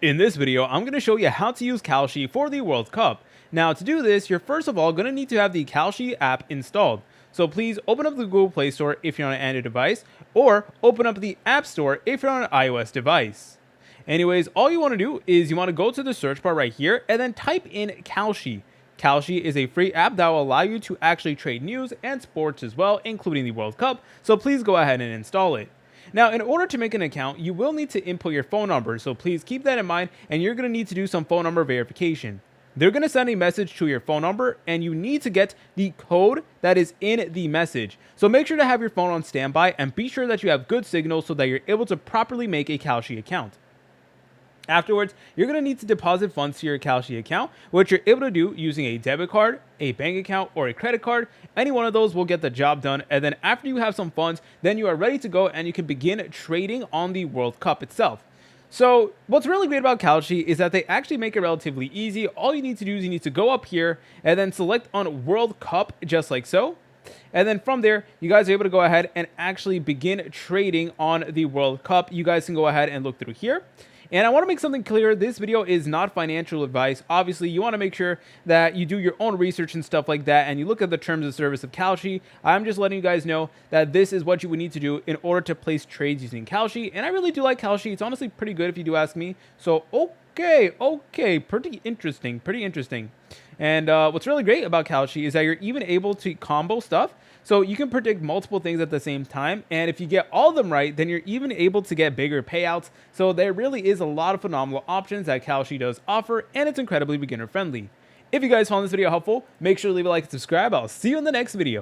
In this video, I'm going to show you how to use Kalshi for the World Cup. Now, to do this, you're first of all going to need to have the Kalshi app installed. So please open up the Google Play Store if you're on an Android device, or open up the App Store if you're on an iOS device. Anyways, all you want to do is you want to go to the search bar right here and then type in Kalshi. Kalshi is a free app that will allow you to actually trade news and sports as well, including the World Cup, so please go ahead and install it. Now, in order to make an account, you will need to input your phone number, so please keep that in mind, and you're going to need to do some phone number verification. They're going to send a message to your phone number, and you need to get the code that is in the message. So make sure to have your phone on standby, and be sure that you have good signal so that you're able to properly make a Kalshi account. Afterwards, you're going to need to deposit funds to your Kalshi account, which you're able to do using a debit card, a bank account, or a credit card. Any one of those will get the job done. And then after you have some funds, then you are ready to go and you can begin trading on the World Cup itself. So what's really great about Kalshi is that they actually make it relatively easy. All you need to do is you need to go up here and then select on World Cup, just like so. And then from there, you guys are able to go ahead and actually begin trading on the World Cup. You guys can go ahead and look through here. And I want to make something clear. This video is not financial advice. Obviously, you want to make sure that you do your own research and stuff like that, and you look at the terms of service of Kalshi. I'm just letting you guys know that this is what you would need to do in order to place trades using Kalshi. And I really do like Kalshi. It's honestly pretty good if you do ask me. So, okay, pretty interesting. And what's really great about Kalshi is that you're even able to combo stuff. So you can predict multiple things at the same time. And if you get all of them right, then you're even able to get bigger payouts. So there really is a lot of phenomenal options that Kalshi does offer, and it's incredibly beginner friendly. If you guys found this video helpful, make sure to leave a like and subscribe. I'll see you in the next video.